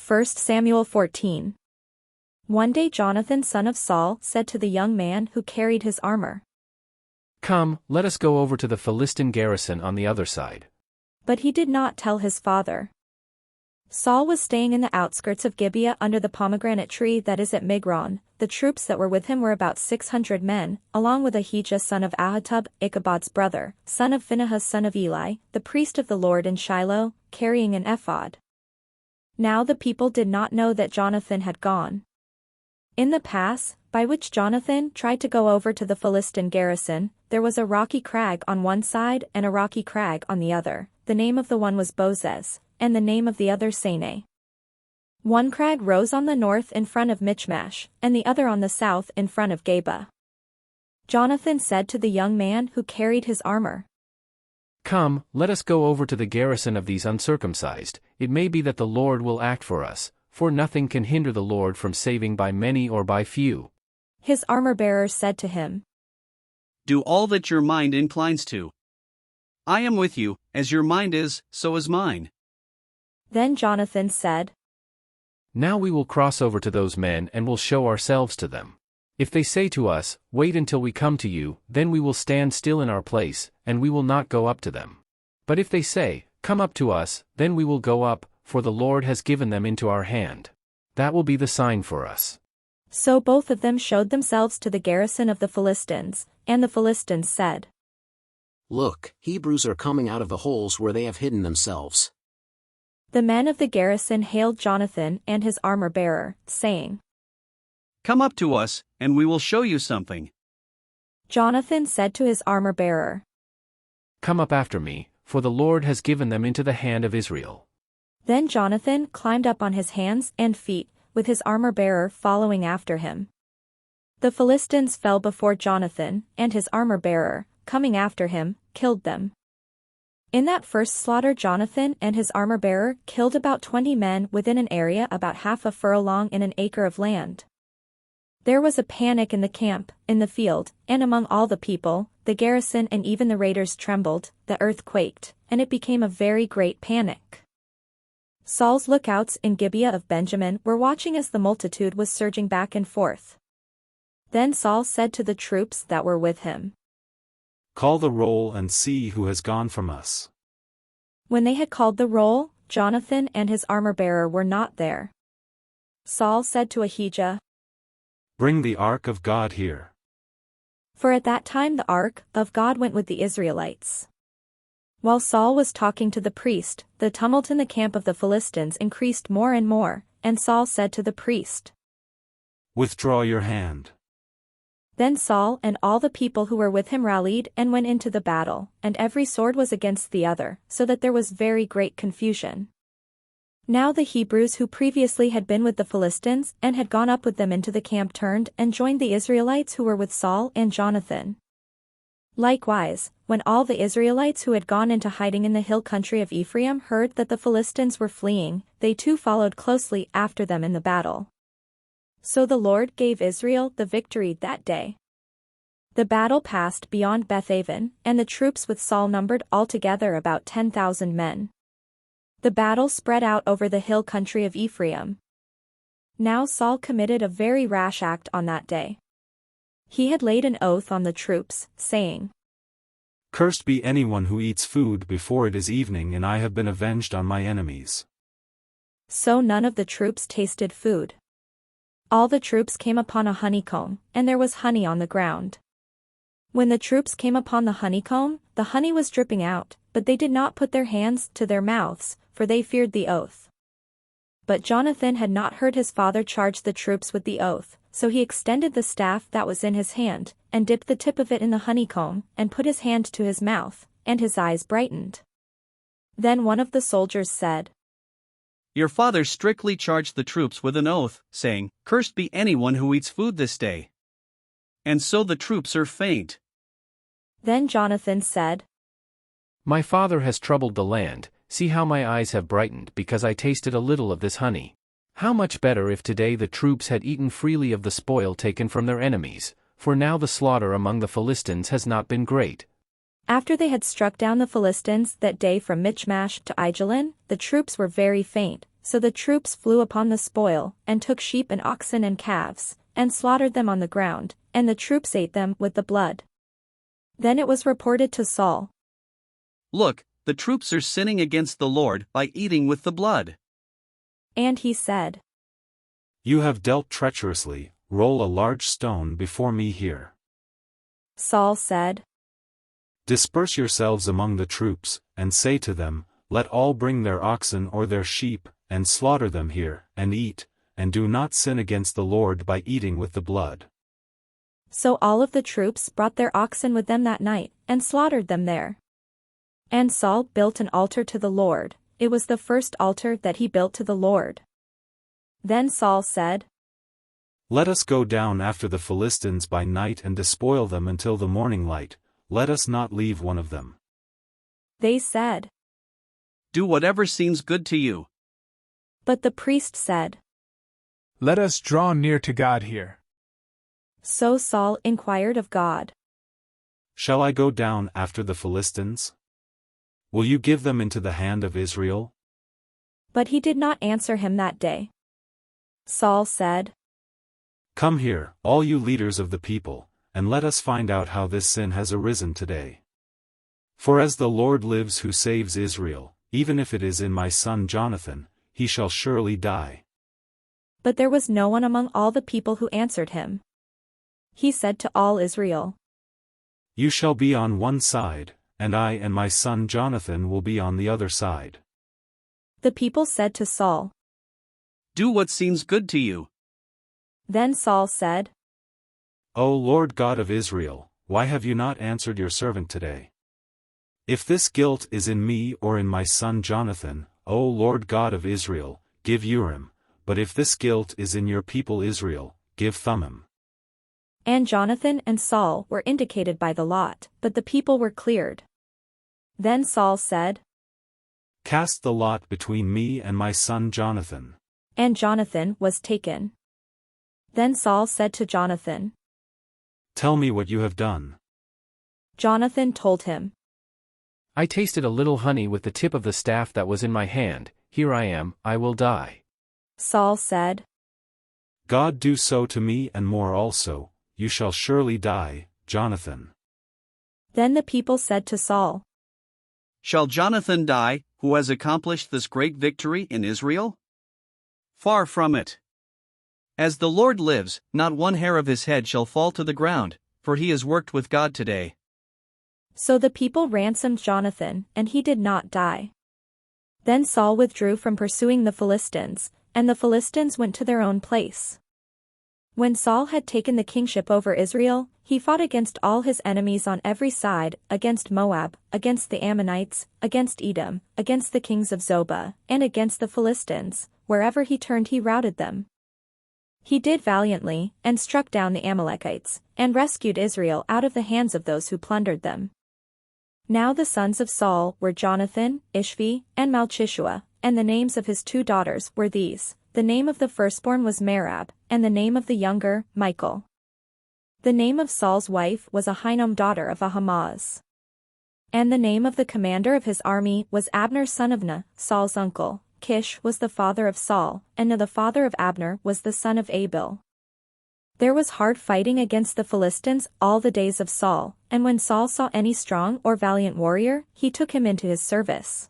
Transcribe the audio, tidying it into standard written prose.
1 Samuel 14. One day Jonathan son of Saul said to the young man who carried his armor, "Come, let us go over to the Philistine garrison on the other side." But he did not tell his father. Saul was staying in the outskirts of Gibeah under the pomegranate tree that is at Migron. The troops that were with him were about 600 men, along with Ahijah son of Ahitub, Ichabod's brother, son of Phinehas son of Eli, the priest of the Lord in Shiloh, carrying an ephod. Now the people did not know that Jonathan had gone. In the pass, by which Jonathan tried to go over to the Philistine garrison, there was a rocky crag on one side and a rocky crag on the other. The name of the one was Bozez, and the name of the other Sene. One crag rose on the north in front of Michmash, and the other on the south in front of Geba. Jonathan said to the young man who carried his armor, "Come, let us go over to the garrison of these uncircumcised. It may be that the Lord will act for us, for nothing can hinder the Lord from saving by many or by few." His armor-bearer said to him, "Do all that your mind inclines to. I am with you, as your mind is, so is mine." Then Jonathan said, "Now we will cross over to those men and will show ourselves to them. If they say to us, 'Wait until we come to you,' then we will stand still in our place, and we will not go up to them. But if they say, 'Come up to us,' then we will go up, for the Lord has given them into our hand. That will be the sign for us." So both of them showed themselves to the garrison of the Philistines, and the Philistines said, "Look, Hebrews are coming out of the holes where they have hidden themselves." The men of the garrison hailed Jonathan and his armor-bearer, saying, "Come up to us, and we will show you something." Jonathan said to his armor-bearer, "Come up after me, for the Lord has given them into the hand of Israel." Then Jonathan climbed up on his hands and feet, with his armor-bearer following after him. The Philistines fell before Jonathan, and his armor-bearer, coming after him, killed them. In that first slaughter Jonathan and his armor-bearer killed about 20 men within an area about half a furrow long in an acre of land. There was a panic in the camp, in the field, and among all the people. The garrison and even the raiders trembled, the earth quaked, and it became a very great panic. Saul's lookouts in Gibeah of Benjamin were watching as the multitude was surging back and forth. Then Saul said to the troops that were with him, "Call the roll and see who has gone from us." When they had called the roll, Jonathan and his armor-bearer were not there. Saul said to Ahijah, "Bring the ark of God here." For at that time the ark of God went with the Israelites. While Saul was talking to the priest, the tumult in the camp of the Philistines increased more and more, and Saul said to the priest, "Withdraw your hand." Then Saul and all the people who were with him rallied and went into the battle, and every sword was against the other, so that there was very great confusion. Now the Hebrews who previously had been with the Philistines and had gone up with them into the camp turned and joined the Israelites who were with Saul and Jonathan. Likewise, when all the Israelites who had gone into hiding in the hill country of Ephraim heard that the Philistines were fleeing, they too followed closely after them in the battle. So the Lord gave Israel the victory that day. The battle passed beyond Bethaven, and the troops with Saul numbered altogether about 10,000 men. The battle spread out over the hill country of Ephraim. Now Saul committed a very rash act on that day. He had laid an oath on the troops, saying, "Cursed be anyone who eats food before it is evening, and I have been avenged on my enemies." So none of the troops tasted food. All the troops came upon a honeycomb, and there was honey on the ground. When the troops came upon the honeycomb, the honey was dripping out, but they did not put their hands to their mouths, for they feared the oath. But Jonathan had not heard his father charge the troops with the oath, so he extended the staff that was in his hand, and dipped the tip of it in the honeycomb, and put his hand to his mouth, and his eyes brightened. Then one of the soldiers said, "Your father strictly charged the troops with an oath, saying, 'Cursed be anyone who eats food this day.' And so the troops are faint." Then Jonathan said, "My father has troubled the land. See how my eyes have brightened because I tasted a little of this honey. How much better if today the troops had eaten freely of the spoil taken from their enemies, for now the slaughter among the Philistines has not been great." After they had struck down the Philistines that day from Michmash to Aijalon, the troops were very faint, So the troops flew upon the spoil, and took sheep and oxen and calves, and slaughtered them on the ground, and the troops ate them with the blood. Then it was reported to Saul. Look, the troops are sinning against the Lord by eating with the blood. And he said, You have dealt treacherously, roll a large stone before me here. Saul said, Disperse yourselves among the troops, and say to them, Let all bring their oxen or their sheep, and slaughter them here, and eat, and do not sin against the Lord by eating with the blood. So all of the troops brought their oxen with them that night, and slaughtered them there. And Saul built an altar to the Lord. It was the first altar that he built to the Lord. Then Saul said, Let us go down after the Philistines by night and despoil them until the morning light, let us not leave one of them. They said, Do whatever seems good to you. But the priest said, Let us draw near to God here. So Saul inquired of God, Shall I go down after the Philistines? Will you give them into the hand of Israel? But he did not answer him that day. Saul said, Come here, all you leaders of the people, and let us find out how this sin has arisen today. For as the Lord lives who saves Israel, even if it is in my son Jonathan, he shall surely die. But there was no one among all the people who answered him. He said to all Israel, You shall be on one side, and I and my son Jonathan will be on the other side. The people said to Saul, Do what seems good to you. Then Saul said, O Lord God of Israel, why have you not answered your servant today? If this guilt is in me or in my son Jonathan, O Lord God of Israel, give Urim, but if this guilt is in your people Israel, give Thummim. And Jonathan and Saul were indicated by the lot, but the people were cleared. Then Saul said, Cast the lot between me and my son Jonathan. And Jonathan was taken. Then Saul said to Jonathan, Tell me what you have done. Jonathan told him, I tasted a little honey with the tip of the staff that was in my hand, here I am, I will die. Saul said, God do so to me and more also, you shall surely die, Jonathan. Then the people said to Saul, Shall Jonathan die, who has accomplished this great victory in Israel? Far from it. As the Lord lives, not one hair of his head shall fall to the ground, for he has worked with God today. So the people ransomed Jonathan, and he did not die. Then Saul withdrew from pursuing the Philistines, and the Philistines went to their own place. When Saul had taken the kingship over Israel, he fought against all his enemies on every side, against Moab, against the Ammonites, against Edom, against the kings of Zobah, and against the Philistines. Wherever he turned he routed them. He did valiantly, and struck down the Amalekites, and rescued Israel out of the hands of those who plundered them. Now the sons of Saul were Jonathan, Ishvi, and Malchishua, and the names of his 2 daughters were these. The name of the firstborn was Merab, and the name of the younger, Michal. The name of Saul's wife was Ahinoam daughter of Ahimaaz. And the name of the commander of his army was Abner son of Ner, Saul's uncle. Kish was the father of Saul, and Ner the father of Abner was the son of Abil. There was hard fighting against the Philistines all the days of Saul, and when Saul saw any strong or valiant warrior, he took him into his service.